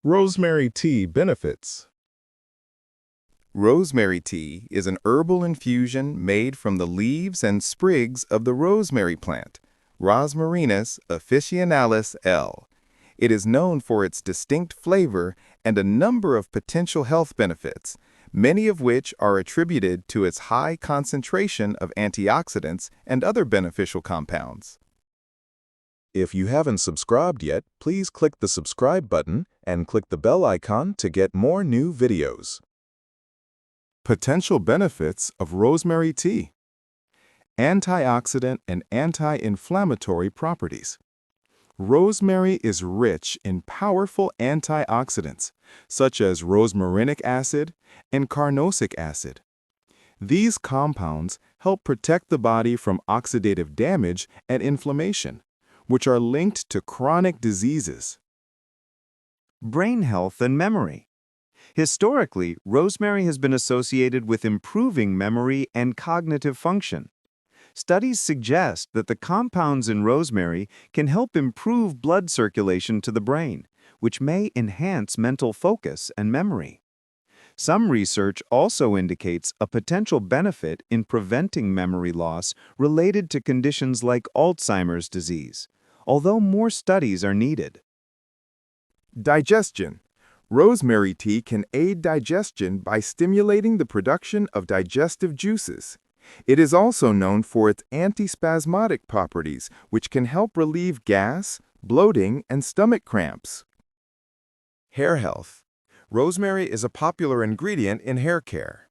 Rosemary tea benefits. Rosemary tea is an herbal infusion made from the leaves and sprigs of the rosemary plant, Rosmarinus officinalis L. It is known for its distinct flavor and a number of potential health benefits, many of which are attributed to its high concentration of antioxidants and other beneficial compounds. If you haven't subscribed yet, please click the subscribe button and click the bell icon to get more new videos. Potential benefits of rosemary tea. Antioxidant and anti-inflammatory properties. Rosemary is rich in powerful antioxidants, such as rosmarinic acid and carnosic acid. These compounds help protect the body from oxidative damage and inflammation, which are linked to chronic diseases. Brain health and memory. Historically, rosemary has been associated with improving memory and cognitive function. Studies suggest that the compounds in rosemary can help improve blood circulation to the brain, which may enhance mental focus and memory. Some research also indicates a potential benefit in preventing memory loss related to conditions like Alzheimer's disease, although more studies are needed. Digestion. Rosemary tea can aid digestion by stimulating the production of digestive juices. It is also known for its antispasmodic properties, which can help relieve gas, bloating, and stomach cramps. Hair health. Rosemary is a popular ingredient in hair care.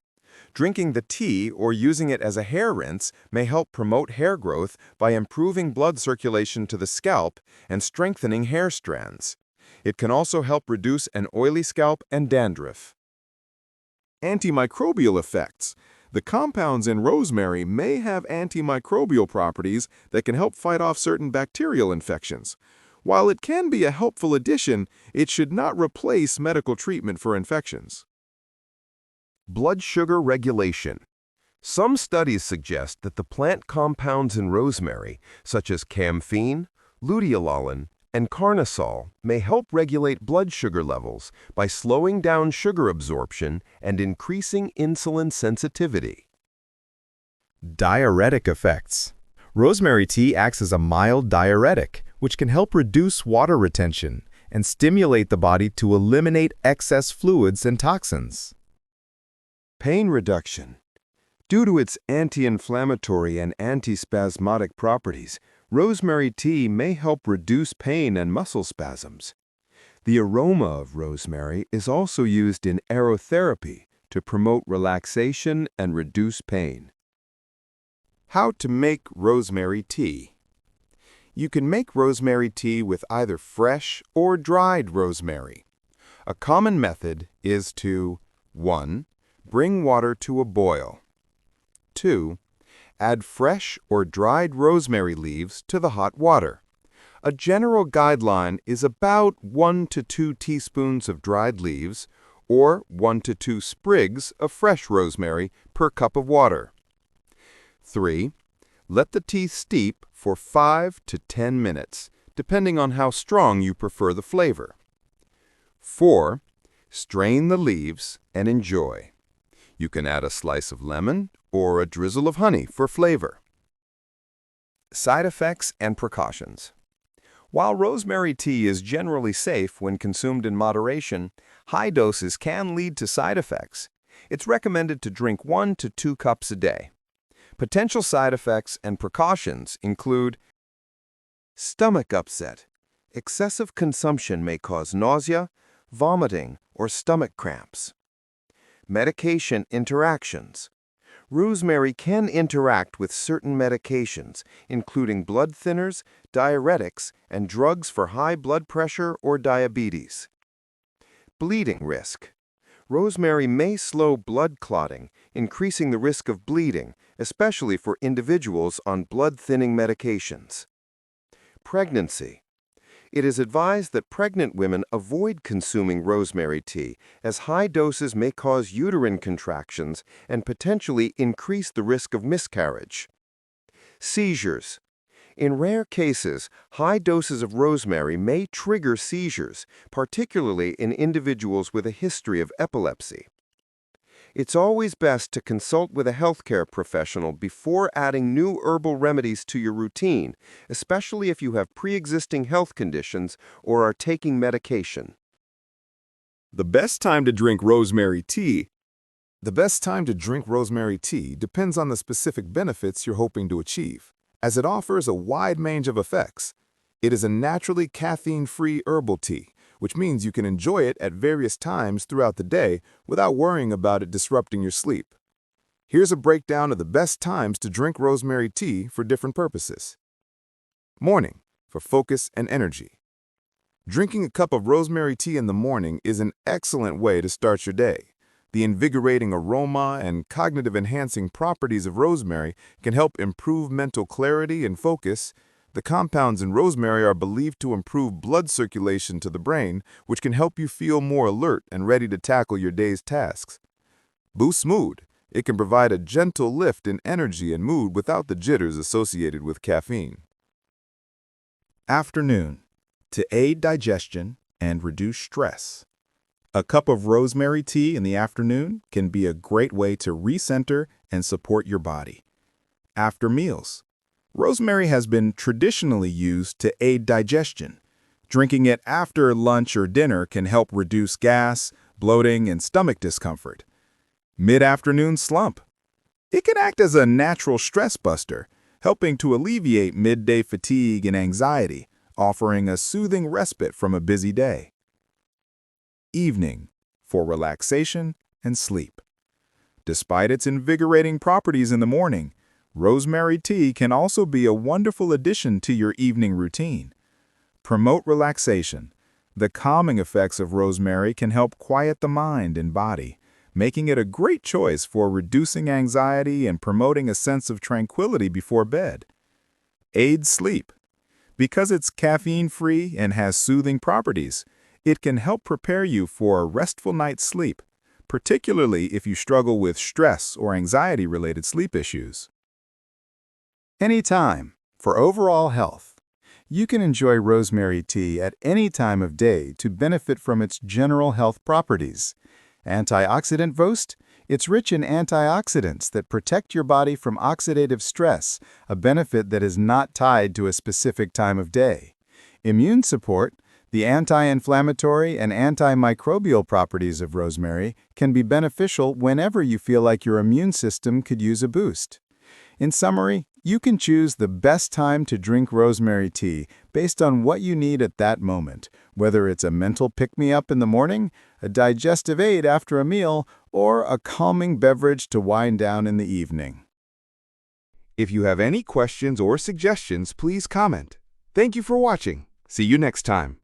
Drinking the tea or using it as a hair rinse may help promote hair growth by improving blood circulation to the scalp and strengthening hair strands. It can also help reduce an oily scalp and dandruff. Antimicrobial effects. The compounds in rosemary may have antimicrobial properties that can help fight off certain bacterial infections. While it can be a helpful addition, it should not replace medical treatment for infections. Blood sugar regulation. Some studies suggest that the plant compounds in rosemary, such as camphene, luteolin, and carnosol, may help regulate blood sugar levels by slowing down sugar absorption and increasing insulin sensitivity. Diuretic effects. Rosemary tea acts as a mild diuretic, which can help reduce water retention and stimulate the body to eliminate excess fluids and toxins. Pain reduction. Due to its anti-inflammatory and antispasmodic properties, rosemary tea may help reduce pain and muscle spasms. The aroma of rosemary is also used in aerotherapy to promote relaxation and reduce pain. How to make rosemary tea. You can make rosemary tea with either fresh or dried rosemary. A common method is to 1. Bring water to a boil. 2. Add fresh or dried rosemary leaves to the hot water. A general guideline is about 1 to 2 teaspoons of dried leaves or 1 to 2 sprigs of fresh rosemary per cup of water. 3. Let the tea steep for 5 to 10 minutes, depending on how strong you prefer the flavor. 4. Strain the leaves and enjoy. You can add a slice of lemon or a drizzle of honey for flavor. Side effects and precautions. While rosemary tea is generally safe when consumed in moderation, high doses can lead to side effects. It's recommended to drink 1 to 2 cups a day. Potential side effects and precautions include Stomach upset. Excessive consumption may cause nausea, vomiting, or stomach cramps. Medication interactions. Rosemary can interact with certain medications, including blood thinners, diuretics, and drugs for high blood pressure or diabetes. Bleeding risk. Rosemary may slow blood clotting, increasing the risk of bleeding, especially for individuals on blood-thinning medications. Pregnancy. It is advised that pregnant women avoid consuming rosemary tea, as high doses may cause uterine contractions and potentially increase the risk of miscarriage. Seizures. In rare cases, high doses of rosemary may trigger seizures, particularly in individuals with a history of epilepsy. It's always best to consult with a healthcare professional before adding new herbal remedies to your routine, especially if you have pre-existing health conditions or are taking medication. The best time to drink rosemary tea. The best time to drink rosemary tea depends on the specific benefits you're hoping to achieve, as it offers a wide range of effects. It is a naturally caffeine-free herbal tea, which means you can enjoy it at various times throughout the day without worrying about it disrupting your sleep. Here's a breakdown of the best times to drink rosemary tea for different purposes. Morning, for focus and energy. Drinking a cup of rosemary tea in the morning is an excellent way to start your day. The invigorating aroma and cognitive-enhancing properties of rosemary can help improve mental clarity and focus. The compounds in rosemary are believed to improve blood circulation to the brain, which can help you feel more alert and ready to tackle your day's tasks. Boosts mood. It can provide a gentle lift in energy and mood without the jitters associated with caffeine. Afternoon, to aid digestion and reduce stress. A cup of rosemary tea in the afternoon can be a great way to recenter and support your body. After meals. Rosemary has been traditionally used to aid digestion. Drinking it after lunch or dinner can help reduce gas, bloating, and stomach discomfort. Mid-afternoon slump. It can act as a natural stress buster, helping to alleviate midday fatigue and anxiety, offering a soothing respite from a busy day. Evening, for relaxation and sleep. Despite its invigorating properties in the morning, rosemary tea can also be a wonderful addition to your evening routine. Promote relaxation. The calming effects of rosemary can help quiet the mind and body, making it a great choice for reducing anxiety and promoting a sense of tranquility before bed. Aids sleep. Because it's caffeine-free and has soothing properties, it can help prepare you for a restful night's sleep, particularly if you struggle with stress or anxiety-related sleep issues. Anytime, for overall health. You can enjoy rosemary tea at any time of day to benefit from its general health properties. Antioxidant boost? It's rich in antioxidants that protect your body from oxidative stress, a benefit that is not tied to a specific time of day. Immune support? The anti-inflammatory and antimicrobial properties of rosemary can be beneficial whenever you feel like your immune system could use a boost. In summary, you can choose the best time to drink rosemary tea based on what you need at that moment, whether it's a mental pick-me-up in the morning, a digestive aid after a meal, or a calming beverage to wind down in the evening. If you have any questions or suggestions, please comment. Thank you for watching. See you next time.